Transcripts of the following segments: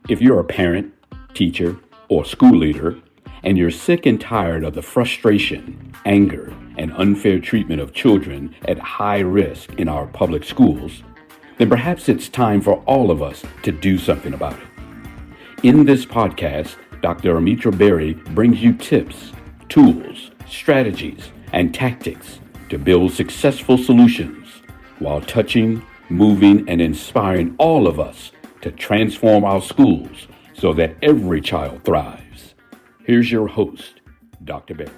If you're a parent, teacher, or school leader, and you're sick and tired of the frustration, anger, and unfair treatment of children at high risk in our public schools, then perhaps it's time for all of us to do something about it. In this podcast, Dr. Amitra Berry brings you tips, tools, strategies, and tactics to build successful solutions while touching, moving, and inspiring all of us to transform our schools so that every child thrives. Here's your host, Dr. Berry.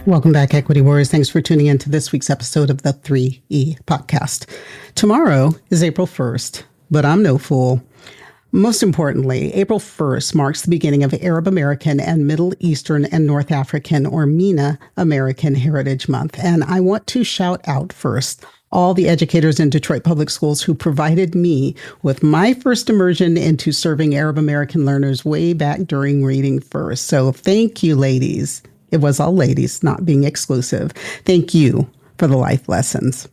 Welcome back, Equity Warriors. Thanks for tuning in to this week's episode of the 3E podcast. Tomorrow is April 1st, but I'm no fool. Most importantly, April 1st marks the beginning of Arab American and Middle Eastern and North African, or MENA, American Heritage Month. And I want to shout out first all the educators in Detroit Public Schools who provided me with my first immersion into serving Arab American learners way back during Reading First. So thank you, ladies. It was all ladies, not being exclusive. Thank you for the life lessons.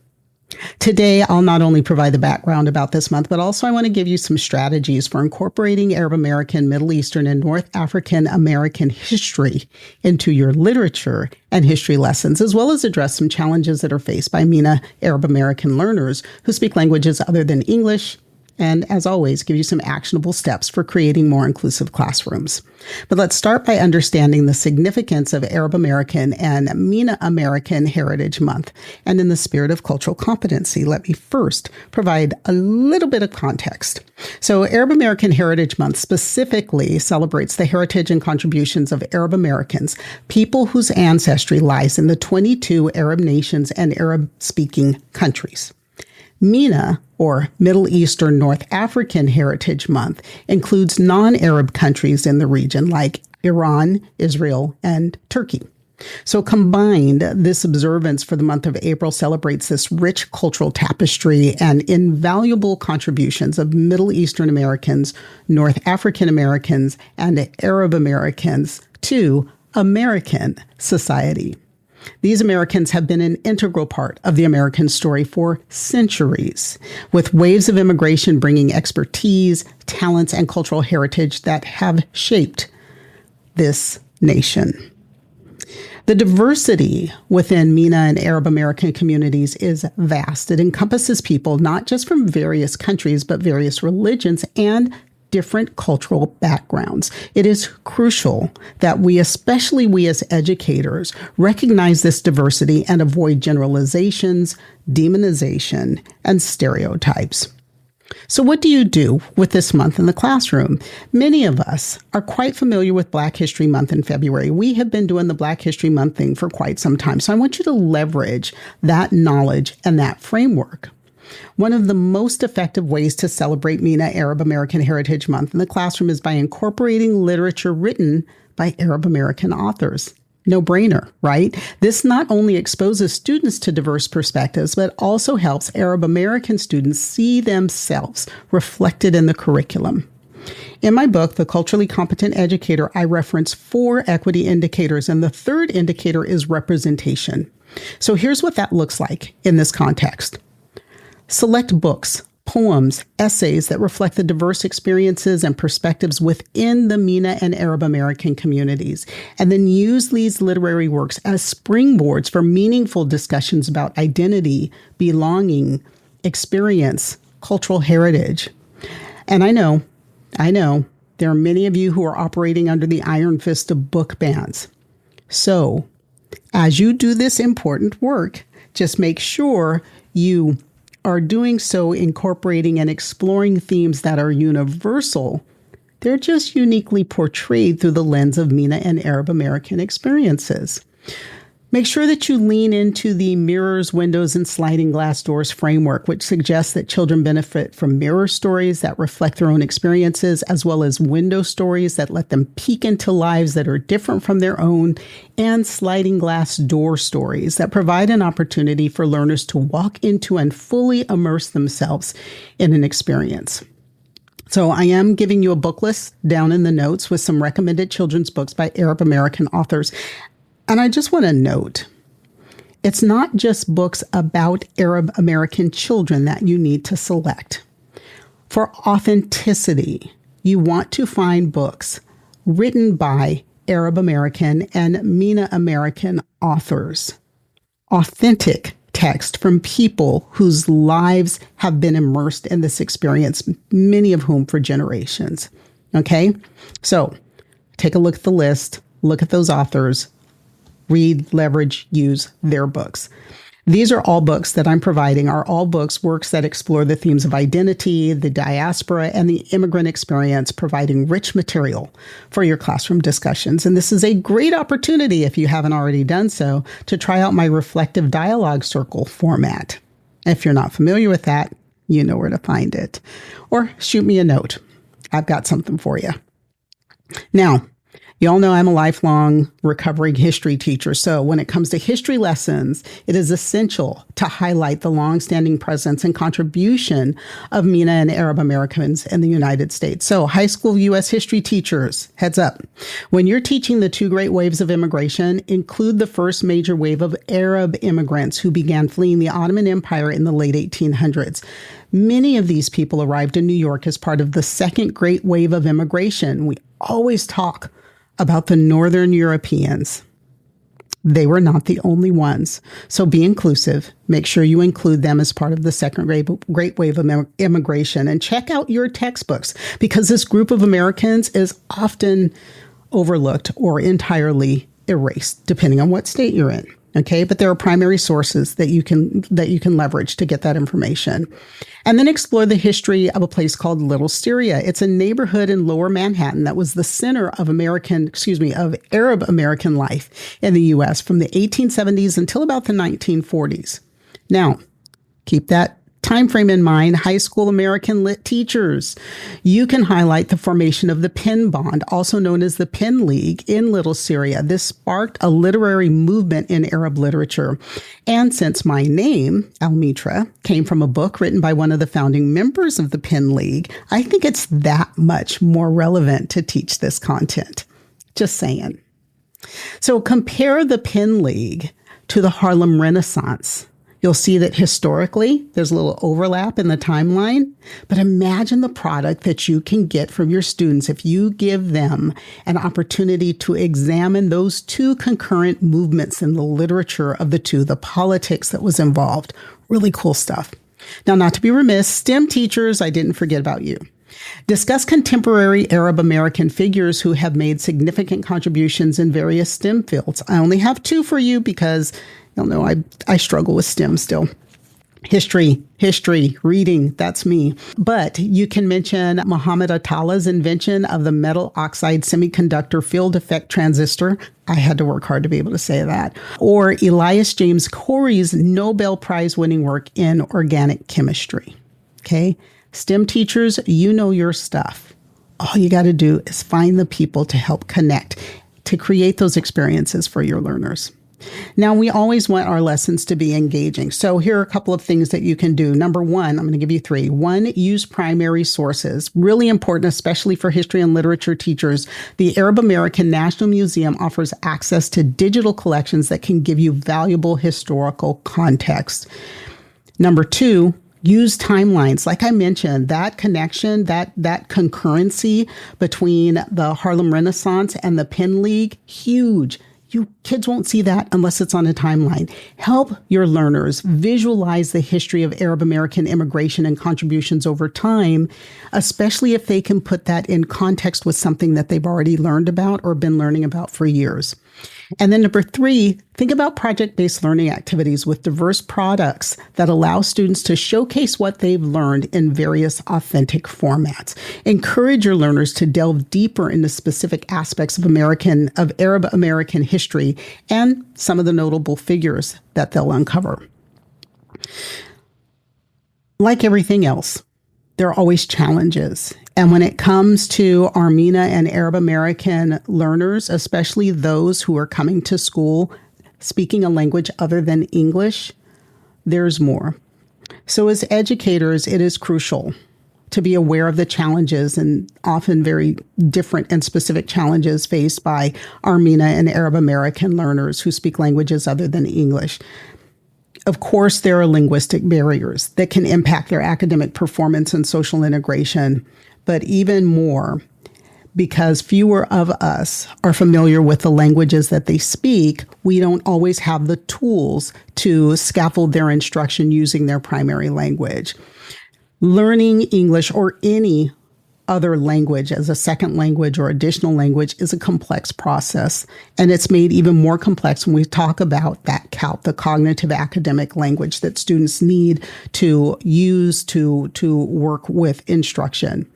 Today, I'll not only provide the background about this month, but also I want to give you some strategies for incorporating Arab American, Middle Eastern, and North African American history into your literature and history lessons, as well as address some challenges that are faced by MENA Arab American learners who speak languages other than English, and as always, give you some actionable steps for creating more inclusive classrooms. But let's start by understanding the significance of Arab American and MENA American Heritage Month. And in the spirit of cultural competency, let me first provide a little bit of context. So Arab American Heritage Month specifically celebrates the heritage and contributions of Arab Americans, people whose ancestry lies in the 22 Arab nations and Arab-speaking countries. MENA, or Middle Eastern North African Heritage Month, includes non-Arab countries in the region like Iran, Israel, and Turkey. So combined, this observance for the month of April celebrates this rich cultural tapestry and invaluable contributions of Middle Eastern Americans, North African Americans, and Arab Americans to American society. These Americans have been an integral part of the American story for centuries, with waves of immigration bringing expertise, talents, and cultural heritage that have shaped this nation. The diversity within MENA and Arab American communities is vast. It encompasses people not just from various countries, but various religions and different cultural backgrounds. It is crucial that we, especially we as educators, recognize this diversity and avoid generalizations, demonization, and stereotypes. So what do you do with this month in the classroom? Many of us are quite familiar with Black History Month in February. We have been doing the Black History Month thing for quite some time. So I want you to leverage that knowledge and that framework. One of the most effective ways to celebrate MENA Arab American Heritage Month in the classroom is by incorporating literature written by Arab American authors. No brainer, right? This not only exposes students to diverse perspectives, but also helps Arab American students see themselves reflected in the curriculum. In my book, The Culturally Competent Educator, I reference 4 equity indicators, and the third indicator is representation. So here's what that looks like in this context. Select books, poems, essays that reflect the diverse experiences and perspectives within the MENA and Arab American communities, and then use these literary works as springboards for meaningful discussions about identity, belonging, experience, cultural heritage. And I know, there are many of you who are operating under the iron fist of book bans. So, as you do this important work, just make sure you are doing so incorporating and exploring themes that are universal. They're just uniquely portrayed through the lens of MENA and Arab American experiences. Make sure that you lean into the mirrors, windows, and sliding glass doors framework, which suggests that children benefit from mirror stories that reflect their own experiences, as well as window stories that let them peek into lives that are different from their own, and sliding glass door stories that provide an opportunity for learners to walk into and fully immerse themselves in an experience. So I am giving you a book list down in the notes with some recommended children's books by Arab American authors. And I just want to note, it's not just books about Arab American children that you need to select. For authenticity, you want to find books written by Arab American and MENA American authors. Authentic text from people whose lives have been immersed in this experience, many of whom for generations. Okay? So take a look at the list, look at those authors, read, leverage, use their books. These are all books that I'm providing, are all works that explore the themes of identity, the diaspora, and the immigrant experience, providing rich material for your classroom discussions. And this is a great opportunity, if you haven't already done so, to try out my reflective dialogue circle format. If you're not familiar with that, you know where to find it. Or shoot me a note. I've got something for you. Now, you all know I'm a lifelong recovering history teacher. So when it comes to history lessons, it is essential to highlight the longstanding presence and contribution of MENA and Arab Americans in the United States. So high school U.S. history teachers, heads up. When you're teaching the two great waves of immigration, include the first major wave of Arab immigrants who began fleeing the Ottoman Empire in the late 1800s. Many of these people arrived in New York as part of the second great wave of immigration. We always talk about the Northern Europeans. They were not the only ones. So be inclusive. Make sure you include them as part of the second great wave of immigration. And check out your textbooks, because this group of Americans is often overlooked or entirely erased, depending on what state you're in. Okay, but there are primary sources that you can leverage to get that information. And then explore the history of a place called Little Syria. It's a neighborhood in Lower Manhattan that was the center of Arab American life in the US from the 1870s until about the 1940s. Now, keep that time frame in mind, high school American lit teachers. You can highlight the formation of the Penn Bond, also known as the Penn League, in Little Syria. This sparked a literary movement in Arab literature. And since my name, Almitra, came from a book written by one of the founding members of the Penn League, I think it's that much more relevant to teach this content. Just saying. So compare the Penn League to the Harlem Renaissance. You'll see that historically, there's a little overlap in the timeline, but imagine the product that you can get from your students if you give them an opportunity to examine those two concurrent movements in the literature of the two, the politics that was involved. Really cool stuff. Now, not to be remiss, STEM teachers, I didn't forget about you. Discuss contemporary Arab American figures who have made significant contributions in various STEM fields. I only have two for you because you'll know I struggle with STEM still. History, reading, that's me. But you can mention Muhammad Atta's invention of the metal oxide semiconductor field effect transistor. I had to work hard to be able to say that. Or Elias James Corey's Nobel Prize winning work in organic chemistry. Okay? STEM teachers, you know your stuff. All you got to do is find the people to help connect, to create those experiences for your learners. Now, we always want our lessons to be engaging. So here are a couple of things that you can do. Number one, I'm going to give you three. One, use primary sources. Really important, especially for history and literature teachers. The Arab American National Museum offers access to digital collections that can give you valuable historical context. Number two, use timelines. Like I mentioned, that connection, that concurrency between the Harlem Renaissance and the Penn League, huge. You kids won't see that unless it's on a timeline. Help your learners visualize the history of Arab American immigration and contributions over time, especially if they can put that in context with something that they've already learned about or been learning about for years. And then number three, think about project-based learning activities with diverse products that allow students to showcase what they've learned in various authentic formats. Encourage your learners to delve deeper into specific aspects of Arab American history and some of the notable figures that they'll uncover. Like everything else, there are always challenges. And when it comes to our MENA and Arab American learners, especially those who are coming to school speaking a language other than English, there's more. So as educators, it is crucial to be aware of the challenges and often very different and specific challenges faced by our MENA and Arab American learners who speak languages other than English. Of course, there are linguistic barriers that can impact their academic performance and social integration, but even more, because fewer of us are familiar with the languages that they speak, we don't always have the tools to scaffold their instruction using their primary language. Learning English or any other language as a second language or additional language is a complex process. And it's made even more complex when we talk about that CALP, the cognitive academic language that students need to use to work with instruction.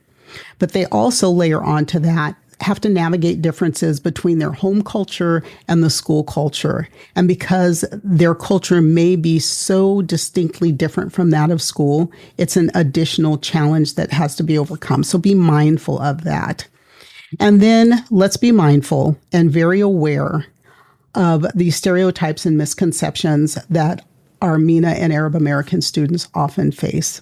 But they also layer onto that, have to navigate differences between their home culture and the school culture. And because their culture may be so distinctly different from that of school, it's an additional challenge that has to be overcome. So be mindful of that. And then let's be mindful and very aware of the stereotypes and misconceptions that our MENA and Arab American students often face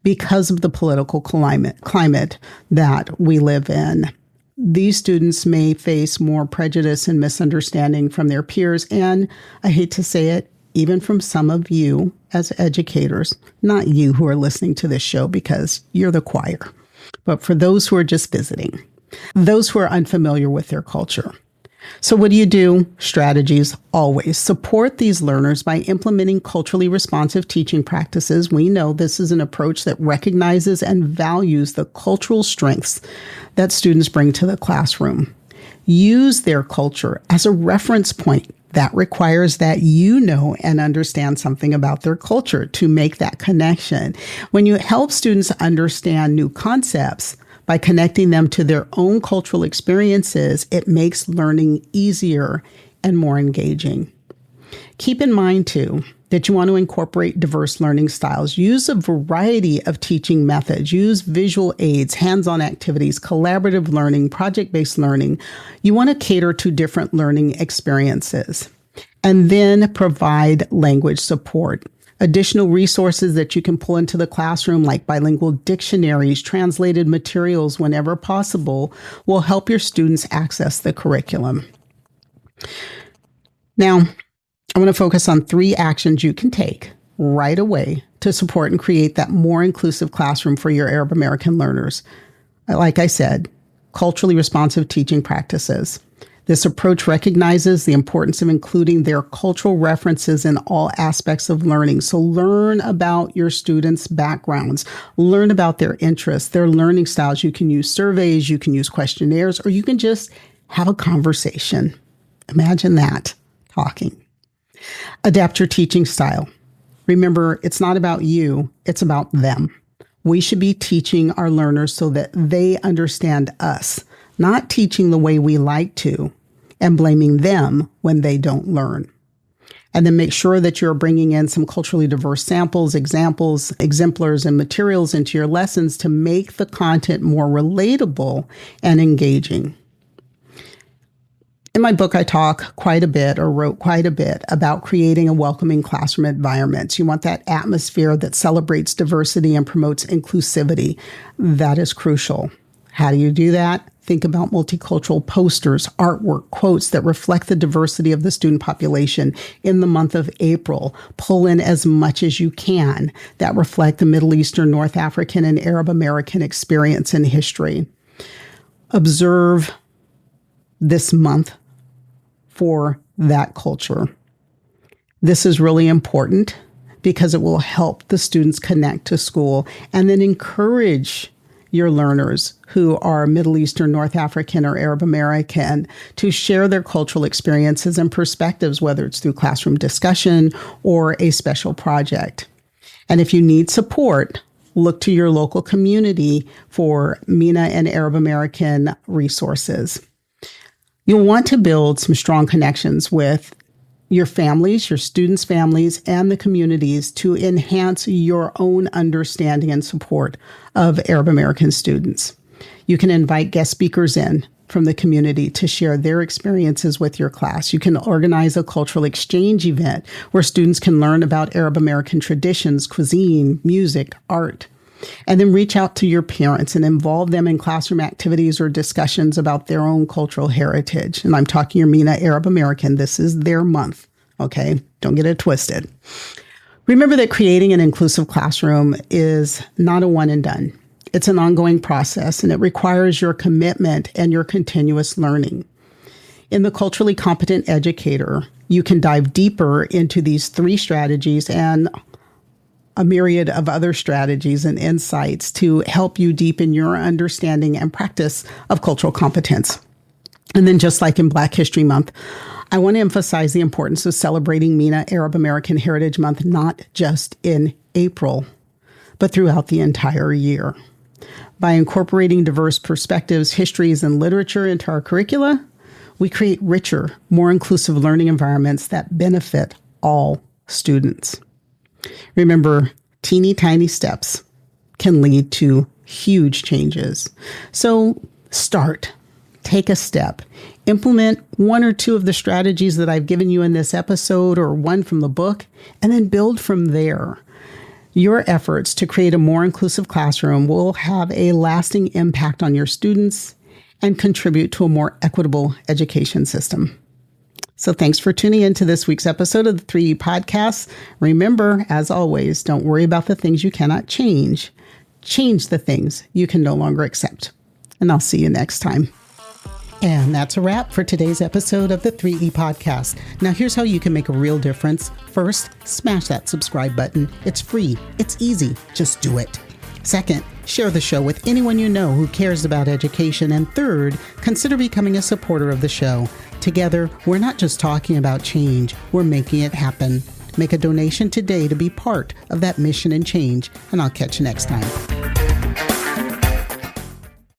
because of the political climate that we live in. These students may face more prejudice and misunderstanding from their peers, and I hate to say it, even from some of you as educators, not you who are listening to this show because you're the choir, but for those who are just visiting, those who are unfamiliar with their culture. So what do you do? Strategies always. Support these learners by implementing culturally responsive teaching practices. We know this is an approach that recognizes and values the cultural strengths that students bring to the classroom. Use their culture as a reference point. That requires that you know and understand something about their culture to make that connection. When you help students understand new concepts, by connecting them to their own cultural experiences, it makes learning easier and more engaging. Keep in mind, too, that you want to incorporate diverse learning styles. Use a variety of teaching methods. Use visual aids, hands-on activities, collaborative learning, project-based learning. You want to cater to different learning experiences. And then provide language support. Additional resources that you can pull into the classroom, like bilingual dictionaries, translated materials whenever possible, will help your students access the curriculum. Now, I want to focus on 3 actions you can take right away to support and create that more inclusive classroom for your Arab American learners. Like I said, culturally responsive teaching practices. This approach recognizes the importance of including their cultural references in all aspects of learning. So learn about your students' backgrounds, learn about their interests, their learning styles. You can use surveys, you can use questionnaires, or you can just have a conversation. Imagine that, talking. Adapt your teaching style. Remember, it's not about you, it's about them. We should be teaching our learners so that they understand us, not teaching the way we like to and blaming them when they don't learn. And then make sure that you're bringing in some culturally diverse samples, examples, exemplars, and materials into your lessons to make the content more relatable and engaging. In my book, I talk quite a bit, or wrote quite a bit, about creating a welcoming classroom environment. You want that atmosphere that celebrates diversity and promotes inclusivity. That is crucial. How do you do that? Think about multicultural posters, artwork, quotes that reflect the diversity of the student population in the month of April. Pull in as much as you can that reflect the Middle Eastern, North African, and Arab American experience and history. Observe this month for that culture. This is really important because it will help the students connect to school, and then encourage your learners who are Middle Eastern, North African, or Arab American to share their cultural experiences and perspectives, whether it's through classroom discussion or a special project. And if you need support, look to your local community for MENA and Arab American resources. You'll want to build some strong connections with your families, your students' families, and the communities to enhance your own understanding and support of Arab American students. You can invite guest speakers in from the community to share their experiences with your class. You can organize a cultural exchange event where students can learn about Arab American traditions, cuisine, music, art. And then reach out to your parents and involve them in classroom activities or discussions about their own cultural heritage. And I'm talking your MENA Arab American. This is their month, okay? Don't get it twisted. Remember that creating an inclusive classroom is not a one and done. It's an ongoing process, and it requires your commitment and your continuous learning. In the Culturally Competent Educator, you can dive deeper into these 3 strategies and a myriad of other strategies and insights to help you deepen your understanding and practice of cultural competence. And then, just like in Black History Month, I want to emphasize the importance of celebrating MENA Arab American Heritage Month, not just in April, but throughout the entire year. By incorporating diverse perspectives, histories, and literature into our curricula, we create richer, more inclusive learning environments that benefit all students. Remember, teeny tiny steps can lead to huge changes. So take a step, implement 1 or 2 of the strategies that I've given you in this episode or one from the book, and then build from there. Your efforts to create a more inclusive classroom will have a lasting impact on your students and contribute to a more equitable education system. So thanks for tuning in to this week's episode of the 3E Podcast. Remember, as always, don't worry about the things you cannot change. Change the things you can no longer accept. And I'll see you next time. And that's a wrap for today's episode of the 3E Podcast. Now, here's how you can make a real difference. First, smash that subscribe button. It's free. It's easy. Just do it. Second, share the show with anyone you know who cares about education. And third, consider becoming a supporter of the show. Together, we're not just talking about change, we're making it happen. Make a donation today to be part of that mission and change, and I'll catch you next time.